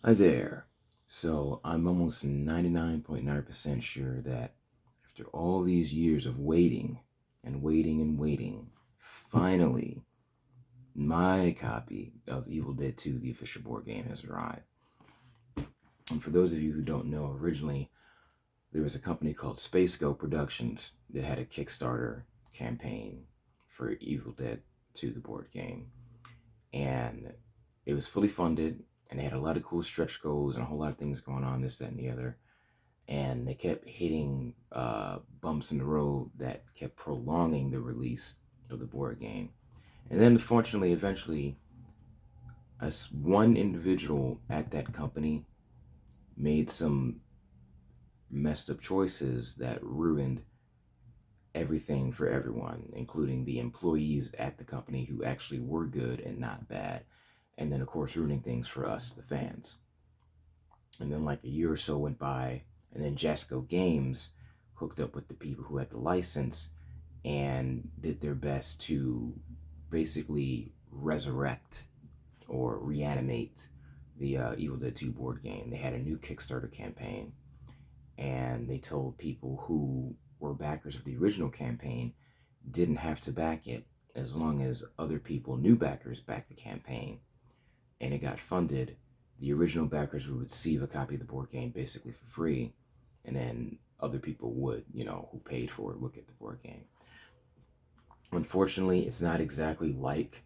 Hi there. So I'm almost 99.9% sure that after all these years of waiting and waiting and waiting, finally my copy of Evil Dead 2, the official board game, has arrived. And for those of you who don't know, originally there was a company called Space Go Productions that had a Kickstarter campaign for Evil Dead 2, the board game. And it was fully funded, and they had a lot of cool stretch goals and a whole lot of things going on, this, that, and the other. And they kept hitting bumps in the road that kept prolonging the release of the board game. And then, unfortunately, eventually, as one individual at that company made some messed up choices that ruined everything for everyone, including the employees at the company who actually were good and not bad. And then, of course, ruining things for us, the fans. And then, like, a year or so went by, and then Jasco Games hooked up with the people who had the license and did their best to basically resurrect or reanimate the Evil Dead 2 board game. They had a new Kickstarter campaign, and they told people who were backers of the original campaign didn't have to back it as long as other people, new backers, backed the campaign and it got funded. The original backers would receive a copy of the board game basically for free, and then other people would, who paid for it, would get the board game. Unfortunately, it's not exactly like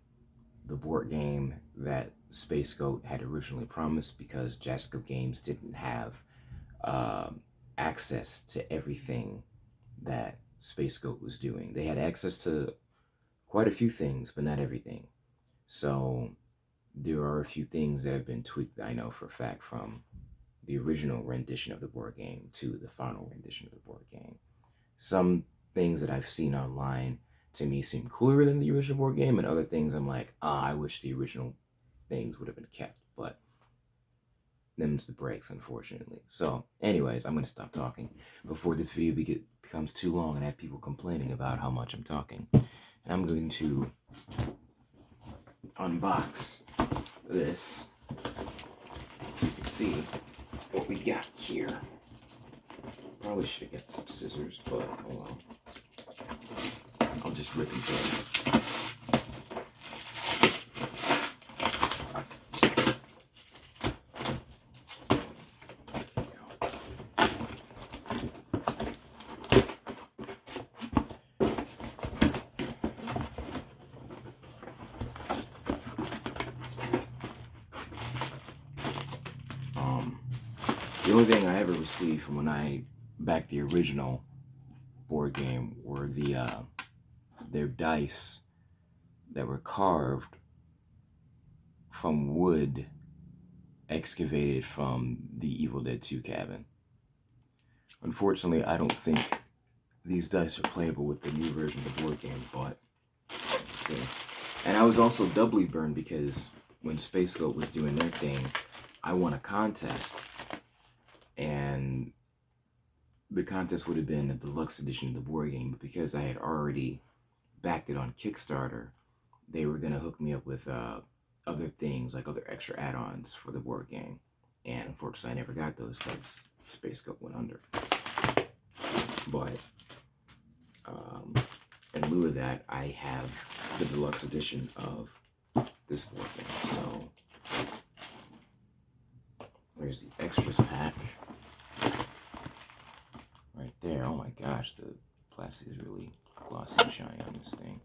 the board game that Space Goat had originally promised, because Jasco Games didn't have access to everything that Space Goat was doing. They had access to quite a few things, but not everything. So there are a few things that have been tweaked, I know for a fact, from the original rendition of the board game to the final rendition of the board game. Some things that I've seen online to me seem cooler than the original board game, and other things I'm like, I wish the original things would have been kept, but them's the breaks, unfortunately. So, anyways, I'm going to stop talking before this video becomes too long and I have people complaining about how much I'm talking. And I'm going to unbox this to see what we got here. Probably should have got some scissors, but hold on. I'll just rip into it. The only thing I ever received from when I backed the original board game were their dice that were carved from wood excavated from the Evil Dead 2 cabin. Unfortunately, I don't think these dice are playable with the new version of the board game, but see. And I was also doubly burned because when Space Goat was doing their thing, I won a contest, and the contest would have been a deluxe edition of the board game, but because I had already backed it on Kickstarter, they were going to hook me up with other things, like other extra add-ons for the board game. And unfortunately, I never got those because Space Goat went under. But in lieu of that, I have the deluxe edition of this board game. So there's the extras pack right there. Oh my gosh, the plastic is really glossy and shiny on this thing.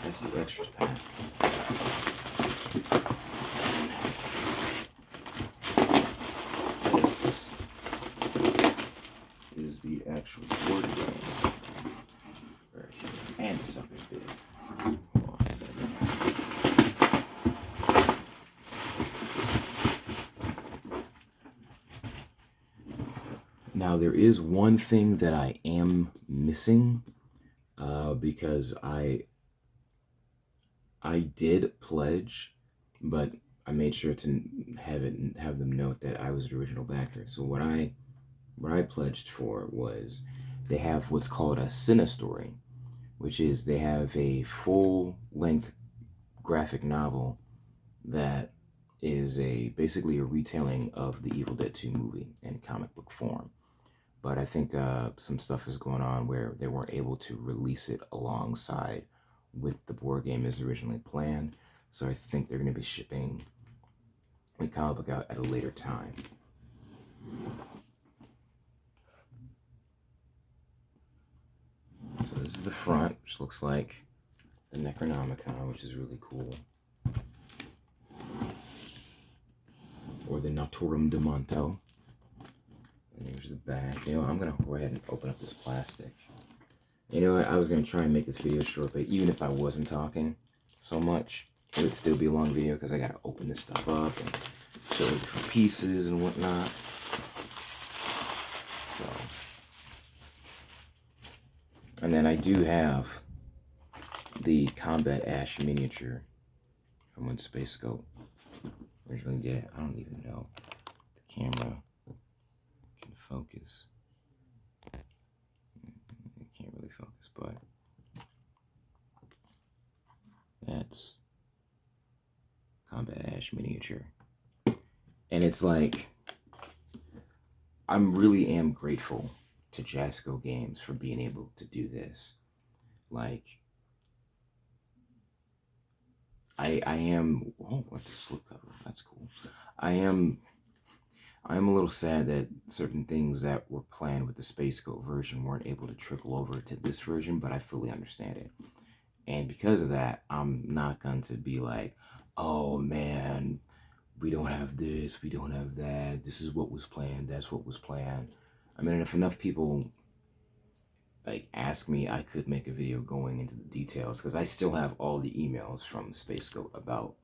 That's the extras pack. This is the actual board game right here. And something big. Hold on a second. Now, there is one thing that I am missing, because I did pledge, but I made sure to have them note that I was the original backer. So what I pledged for was, they have what's called a Cine Story, which is they have a full-length graphic novel that is basically a retelling of the Evil Dead 2 movie in comic book form. But I think some stuff is going on where they weren't able to release it alongside with the board game as originally planned. So I think they're going to be shipping the comic book out at a later time. So this is the front, which looks like the Necronomicon, which is really cool. Or the Naturum de Monto. And there's the back. You know, I'm going to go ahead and open up this plastic. You know what, I was going to try and make this video short, but even if I wasn't talking so much, it would still be a long video because I got to open this stuff up and show the different pieces and whatnot. So, and then I do have the Combat Ash miniature from when Space Scope originally did it. I don't even know if the camera can focus. It can't really focus, but that's Combat Ash miniature. And it's like, I really am grateful to Jasco Games for being able to do this. Like, I am, oh, what's a slipcover? That's cool. I am a little sad that certain things that were planned with the Space Goat version weren't able to trickle over to this version, but I fully understand it. And because of that, I'm not going to be like, oh man, we don't have this, we don't have that, this is what was planned, that's what was planned. I mean, if enough people like ask me, I could make a video going into the details, because I still have all the emails from Space Goat about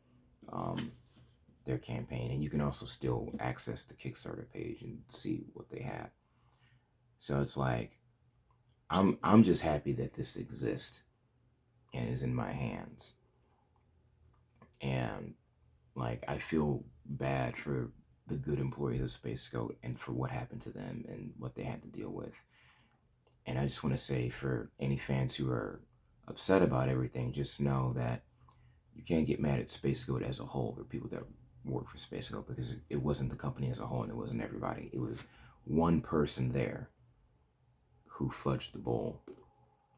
their campaign, and you can also still access the Kickstarter page and see what they have. So it's like, I'm just happy that this exists and is in my hands. And like, I feel bad for the good employees of Space Scout and for what happened to them and what they had to deal with. And I just want to say, for any fans who are upset about everything, just know that you can't get mad at Space Scout as a whole, or people that work for Space Scout, because it wasn't the company as a whole and it wasn't everybody. It was one person there who fudged the bowl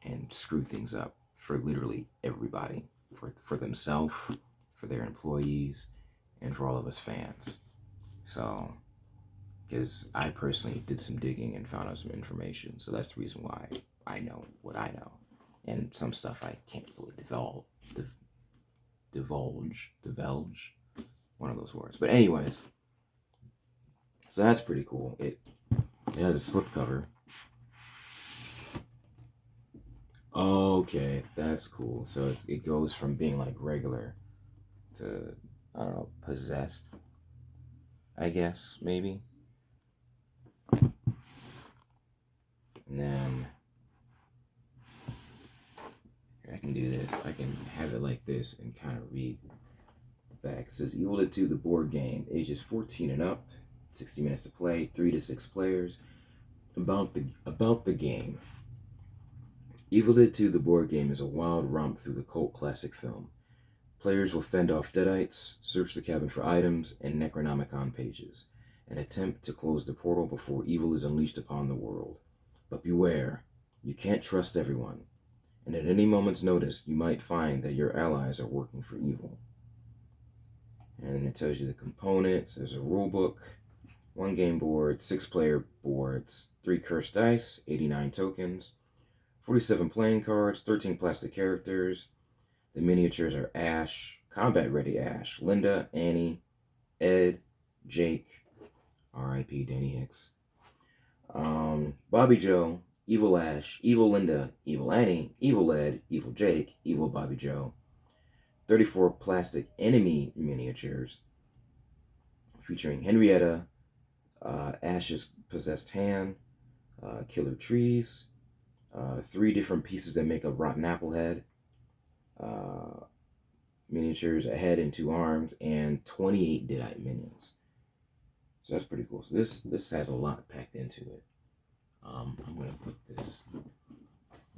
and screwed things up for literally everybody, for themselves, for their employees, and for all of us fans. So, because I personally did some digging and found out some information, so that's the reason why I know what I know. And some stuff I can't really divulge, one of those words. But anyways, so that's pretty cool. It has a slipcover. Okay, that's cool. So it goes from being like regular to, I don't know, possessed, I guess, maybe. And then I can do this. I can have it like this and kind of read the back. It says Evil Dead 2, the board game, ages 14 and up, 60 minutes to play, 3 to 6 players. About the game. Evil Dead 2, the board game, is a wild romp through the cult classic film. Players will fend off deadites, search the cabin for items and Necronomicon pages, and attempt to close the portal before evil is unleashed upon the world. But beware, you can't trust everyone, and at any moment's notice, you might find that your allies are working for evil. And it tells you the components. There's a rule book, 1 game board, 6 player boards, 3 cursed dice, 89 tokens, 47 playing cards, 13 plastic characters. The miniatures are Ash, combat ready Ash, Linda, Annie, Ed, Jake, R.I.P. Danny Hicks, Bobby Joe, Evil Ash, Evil Linda, Evil Annie, Evil Ed, Evil Jake, Evil Bobby Joe. 34 plastic enemy miniatures featuring Henrietta, Ash's possessed hand, killer trees, 3 different pieces that make a rotten apple head, miniatures, a head and 2 arms, and 28 deadite minions. So that's pretty cool. So this has a lot packed into it. I'm going to put this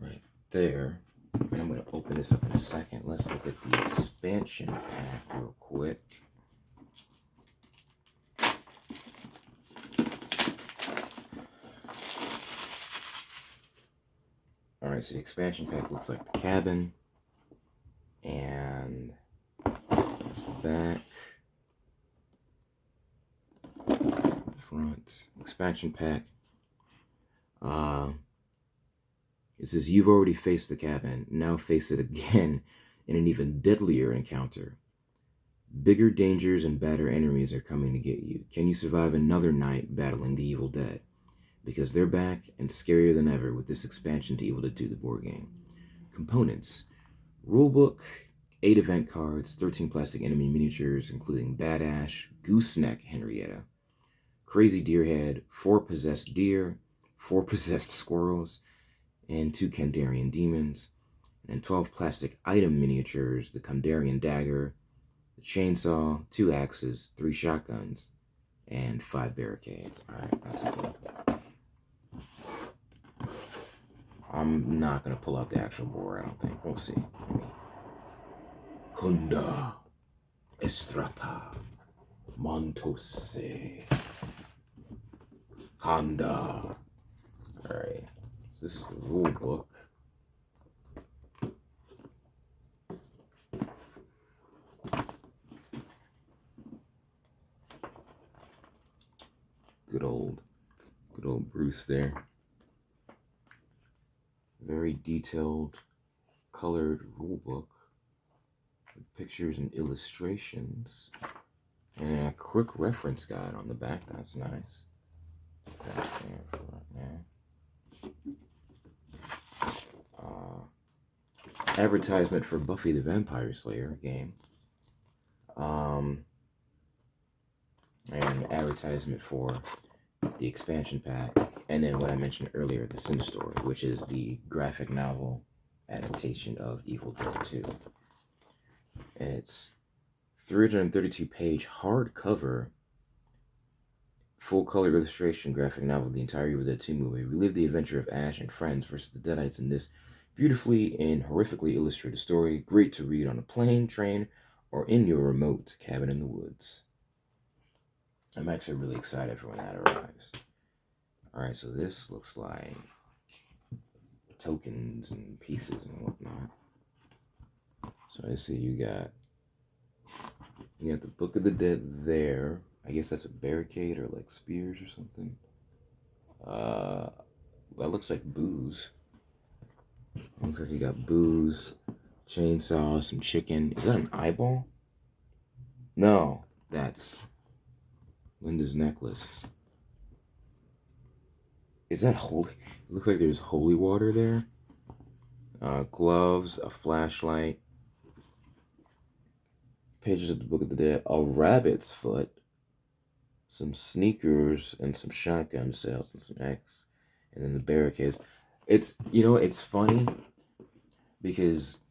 right there, and I'm going to open this up in a second. Let's look at the expansion pack real quick. Alright, so the expansion pack looks like the cabin. And that's the back. Front. Expansion pack. It says, you've already faced the cabin. Now face it again in an even deadlier encounter. Bigger dangers and badder enemies are coming to get you. Can you survive another night battling the Evil Dead? Because they're back and scarier than ever with this expansion to Evil Dead 2, the board game. Components. Rulebook, 8 event cards, 13 plastic enemy miniatures, including Bad Ash, Gooseneck Henrietta, Crazy Deerhead, 4 possessed deer, 4 possessed squirrels, and 2 Kandarian demons, and 12 plastic item miniatures, the Kandarian dagger, the chainsaw, 2 axes, 3 shotguns, and 5 barricades. Alright, that's cool. I'm not going to pull out the actual board, I don't think. We'll see. Kunda Estrata Montose Kanda. Alright, so this is the rule book. Good old Bruce there. Very detailed, colored rule book with pictures and illustrations, and a quick reference guide on the back. That's nice. Put that there for right now. Advertisement for Buffy the Vampire Slayer game. And advertisement for the expansion pack, and then what I mentioned earlier, the Sin Story, which is the graphic novel adaptation of Evil Dead 2. And it's 332-page hardcover, full-color illustration graphic novel, the entire Evil Dead 2 movie. Relive the adventure of Ash and friends versus the Deadites in this beautifully and horrifically illustrated story. Great to read on a plane, train, or in your remote cabin in the woods. I'm actually really excited for when that arrives. Alright, so this looks like tokens and pieces and whatnot. So I see you got the Book of the Dead there. I guess that's a barricade or like spears or something. That looks like booze. Looks like you got booze, chainsaw, some chicken. Is that an eyeball? No, that's Linda's necklace. Is that holy? It looks like there's holy water there. Gloves, a flashlight. Pages of the Book of the Dead. A rabbit's foot. Some sneakers and some shotgun shells and some X. And then the barricades. It's funny because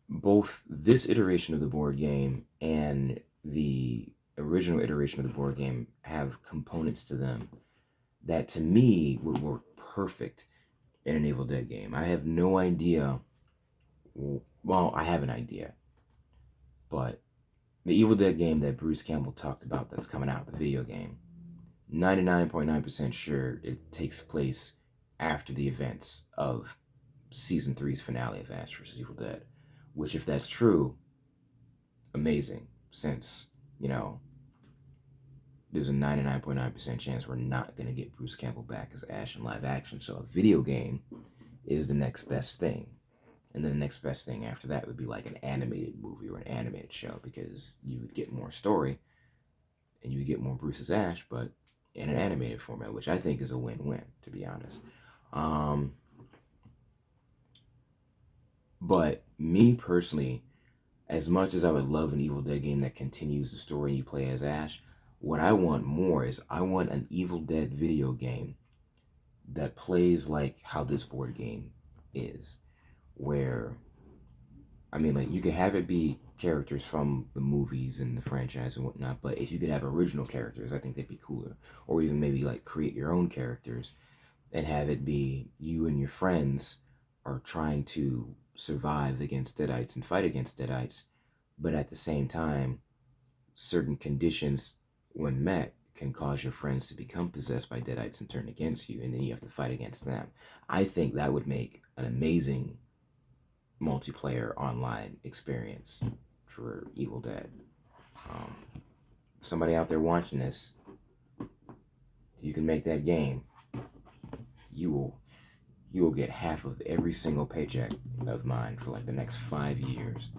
both this iteration of the board game and the original iteration of the board game have components to them that to me would work perfect in an Evil Dead game. I have no idea. Well, I have an idea. But the Evil Dead game that Bruce Campbell talked about that's coming out, the video game, 99.9% sure it takes place after the events of Season 3's finale of Ash vs. Evil Dead. Which, if that's true, amazing. Since, there's a 99.9% chance we're not going to get Bruce Campbell back as Ash in live action. So a video game is the next best thing. And then the next best thing after that would be like an animated movie or an animated show, because you would get more story and you would get more Bruce as Ash, but in an animated format, which I think is a win-win, to be honest. But me personally, as much as I would love an Evil Dead game that continues the story and you play as Ash, what I want more is I want an Evil Dead video game that plays like how this board game is. Where, you could have it be characters from the movies and the franchise and whatnot, but if you could have original characters, I think that'd be cooler. Or even maybe create your own characters and have it be you and your friends are trying to survive against Deadites and fight against Deadites, but at the same time, certain conditions when met can cause your friends to become possessed by deadites and turn against you, and then you have to fight against them. I think that would make an amazing multiplayer online experience for Evil Dead. Somebody out there watching this, you can make that game. You will get half of every single paycheck of mine for like the next 5 years.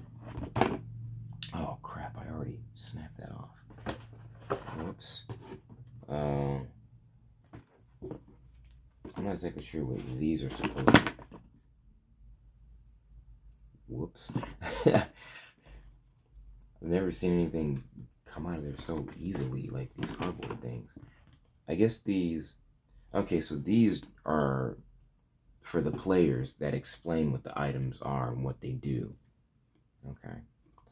Oh crap, I already snapped that off. Whoops. I'm not exactly sure what these are supposed to be. Whoops. I've never seen anything come out of there so easily, like these cardboard things. I guess these... Okay, so these are for the players that explain what the items are and what they do. Okay,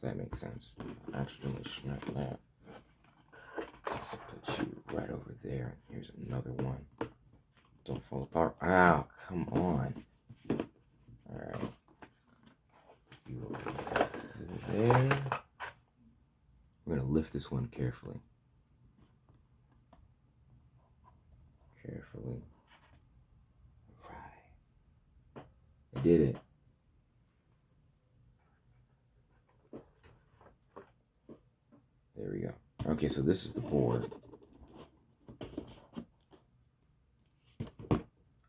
that makes sense. I accidentally snapped that. Let's put you right over there. Here's another one. Don't fall apart. Ow, come on. Alright. You over there. We're going to lift this one carefully. Carefully. Right. I did it. There we go. Okay, so this is the board.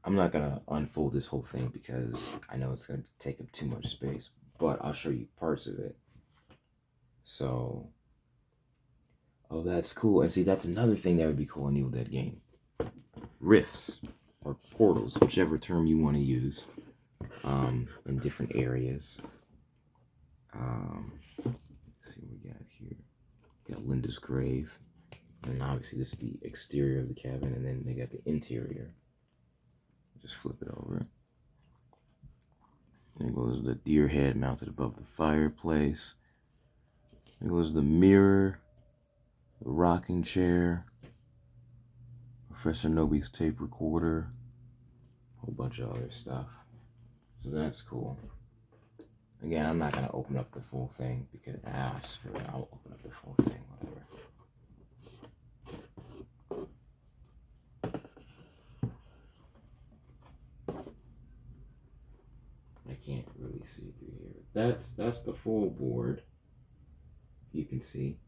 I'm not going to unfold this whole thing because I know it's going to take up too much space, but I'll show you parts of it. So, oh, that's cool. And see, that's another thing that would be cool in Evil Dead game. Rifts, or portals, whichever term you want to use, in different areas. Let's see what we got here. We got Linda's grave. And obviously this is the exterior of the cabin, and then they got the interior. Just flip it over. There goes the deer head mounted above the fireplace. There goes the mirror, the rocking chair, Professor Nobi's tape recorder, a whole bunch of other stuff. So that's cool. Again, I'm not going to open up the full thing because, screw it, I'll open up the full thing, whatever. I can't really see through here. That's the full board. You can see.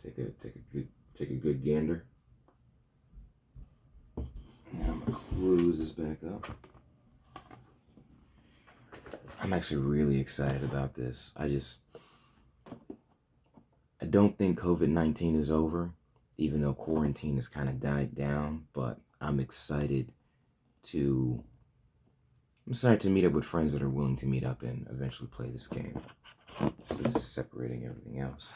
Take a good gander. Now I'm gonna close this back up. I'm actually really excited about this. I don't think COVID-19 is over, even though quarantine has kind of died down, but I'm excited to meet up with friends that are willing to meet up and eventually play this game. So this is separating everything else.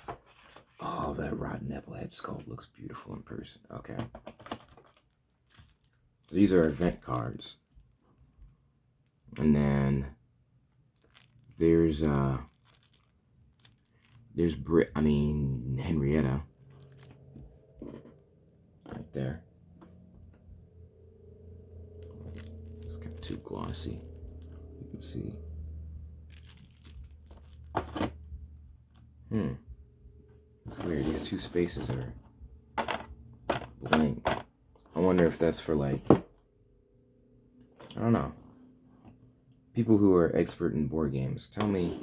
Oh, that rotten applehead skull looks beautiful in person. Okay. So these are event cards. And then there's Henrietta. Right there. It's kind of too glossy. You can see. It's weird. These two spaces are blank. I wonder if that's for, like, I don't know. People who are expert in board games, tell me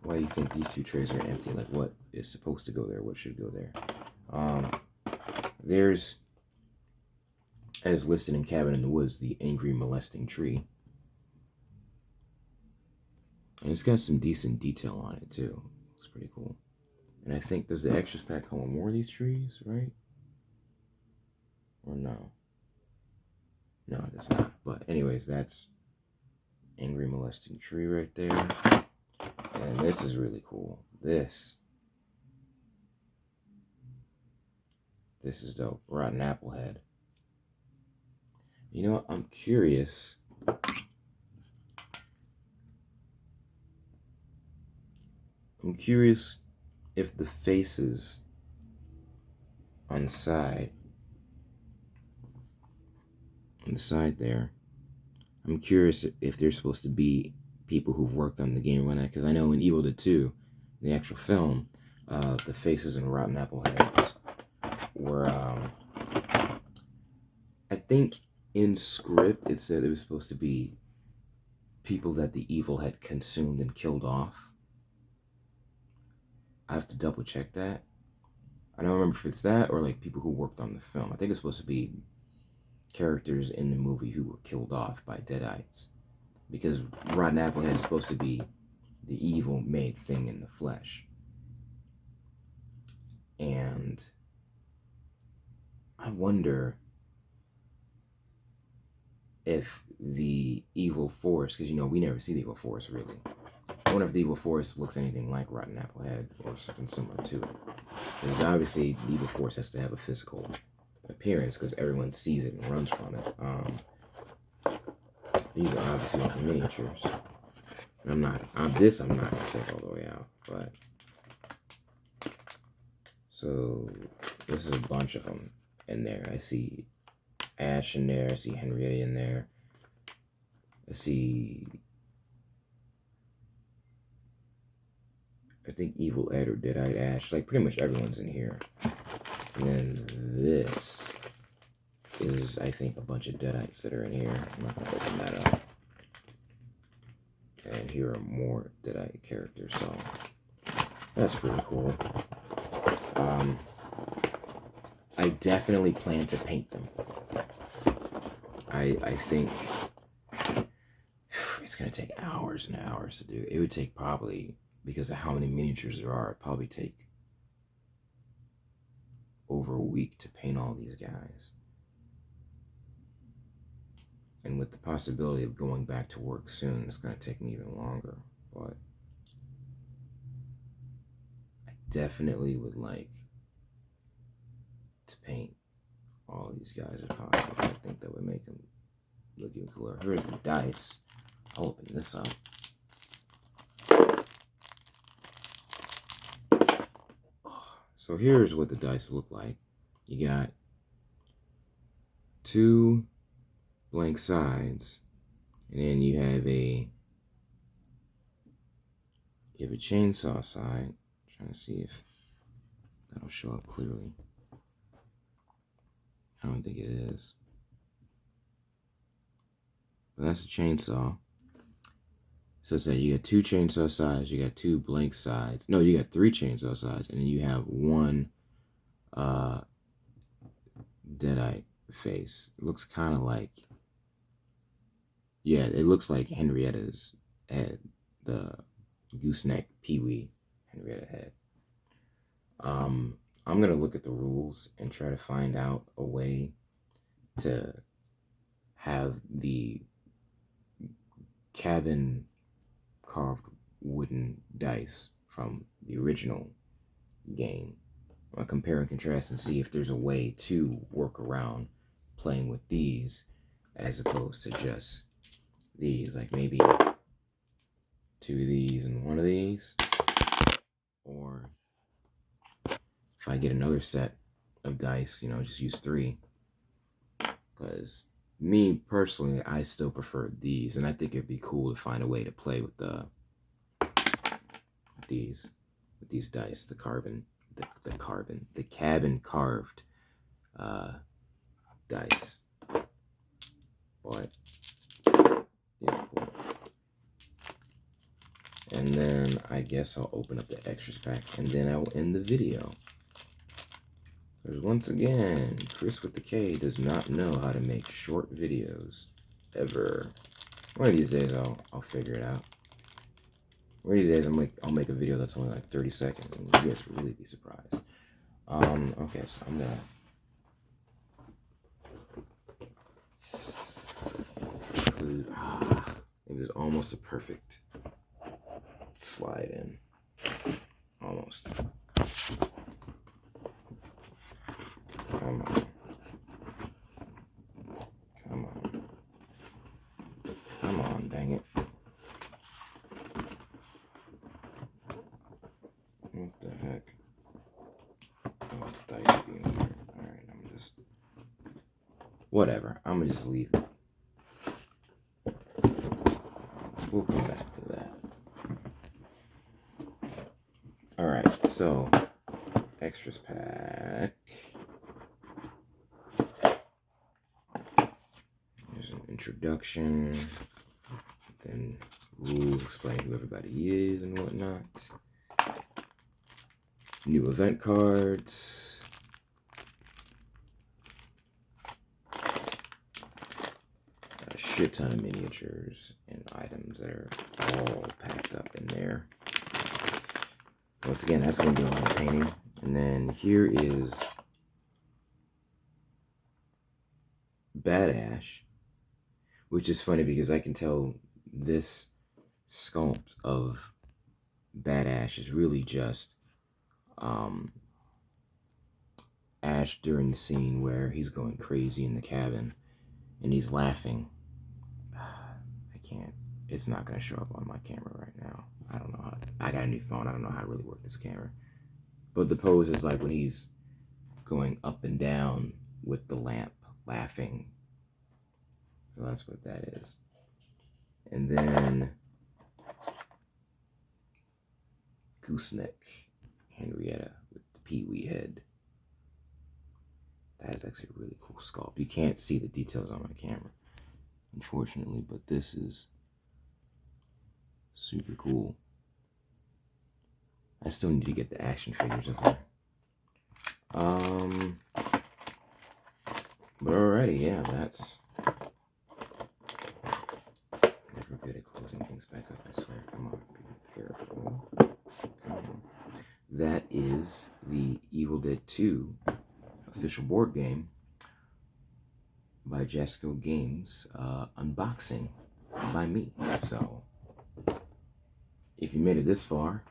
why you think these two trays are empty. Like, what is supposed to go there? What should go there? There's, as listed in Cabin in the Woods, the angry molesting tree. And it's got some decent detail on it, too. It's pretty cool. And I think, does the extras pack come with more of these trees, right? Or no? No, it does not. But anyways, that's angry molesting tree right there. And this is really cool. This is dope. Rotten applehead. You know what? I'm curious. If the faces on the side there, I'm curious if they're supposed to be people who've worked on the game or not, because I know in Evil Dead 2, the actual film, the faces in Rotten Apple Heads were, I think in script it said it was supposed to be people that the evil had consumed and killed off. I have to double check that. I don't remember if it's that or like people who worked on the film. I think it's supposed to be characters in the movie who were killed off by Deadites. Because Rotten Applehead is supposed to be the evil made thing in the flesh. And I wonder if the evil force, because we never see the evil force really. I wonder if the evil force looks anything like Rotten Applehead or something similar to it. Because obviously the evil force has to have a physical appearance because everyone sees it and runs from it. These are obviously all miniatures. I'm not gonna take all the way out, but so this is a bunch of them in there. I see Ash in there. I see Henrietta in there. I see, I think Evil Ed or Deadite Ash. Like pretty much everyone's in here. And then this is, I think, a bunch of Deadites that are in here. I'm not gonna open that up. And here are more Deadite characters, so that's pretty cool. I definitely plan to paint them. I think it's gonna take hours and hours to do. It would take probably, because of how many miniatures there are, it'd probably take over a week to paint all these guys. And with the possibility of going back to work soon, it's going to take me even longer. But I definitely would like to paint all these guys if possible. I think that would make them look even cooler. Here's the dice. I'll open this up. So here's what the dice look like. You got 2 blank sides, and then you have a chainsaw side. I'm trying to see if that'll show up clearly. I don't think it is, but that's a chainsaw. So it's that you got 2 chainsaw sides, you got 2 blank sides. No, you got 3 chainsaw sides, and then you have 1 Deadite face. It looks kind of like, yeah, it looks like Henrietta's head, the gooseneck Pee-wee Henrietta head. I'm gonna look at the rules and try to find out a way to have the cabin carved wooden dice from the original game. I'll compare and contrast and see if there's a way to work around playing with these as opposed to just these. Like maybe 2 of these and 1 of these. Or if I get another set of dice, just use 3. Because me personally, I still prefer these, and I think it'd be cool to find a way to play with these dice, the cabin carved dice. But yeah, cool. And then I guess I'll open up the extras pack, and then I will end the video. Because once again, Chris with the K does not know how to make short videos ever. One of these days I'll figure it out. One of these days I'll make a video that's only like 30 seconds, and you guys will really be surprised. Okay, so I'm gonna include. It was almost a perfect slide in. Almost. Come on. Come on. Come on, dang it. What the heck? Oh, dice being weird. Alright, whatever. I'm gonna just leave it. We'll come back to that. Alright, so extras pack. There's an introduction, then rules explaining who everybody is and whatnot. New event cards. A shit ton of miniatures and items that are all packed up in there. Once again, that's going to be a lot of painting. And then here is Badash, which is funny because I can tell this sculpt of Badash is really just Ash during the scene where he's going crazy in the cabin and he's laughing. I can't, it's not going to show up on my camera right now. I don't know how, I got a new phone, I don't know how to really work this camera. But the pose is like when he's going up and down with the lamp, laughing. So that's what that is. And then Gooseneck Henrietta with the Pee-wee head. That is actually a really cool sculpt. You can't see the details on my camera, unfortunately, but this is super cool. I still need to get the action figures of her. But alrighty, yeah, that's never good at closing things back up, I swear. Come on, be careful. That is the Evil Dead 2 official board game by Jasco Games, unboxing by me. So, if you made it this far,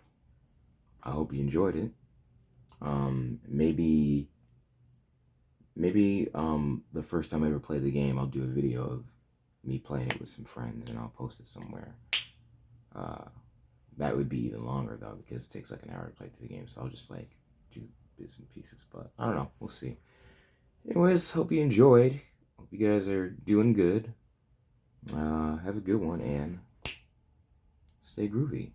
I hope you enjoyed it. Maybe the first time I ever play the game, I'll do a video of me playing it with some friends and I'll post it somewhere. That would be even longer though, because it takes like an hour to play through the game. So I'll just like do bits and pieces, but I don't know. We'll see. Anyways, hope you enjoyed. Hope you guys are doing good. Have a good one and stay groovy.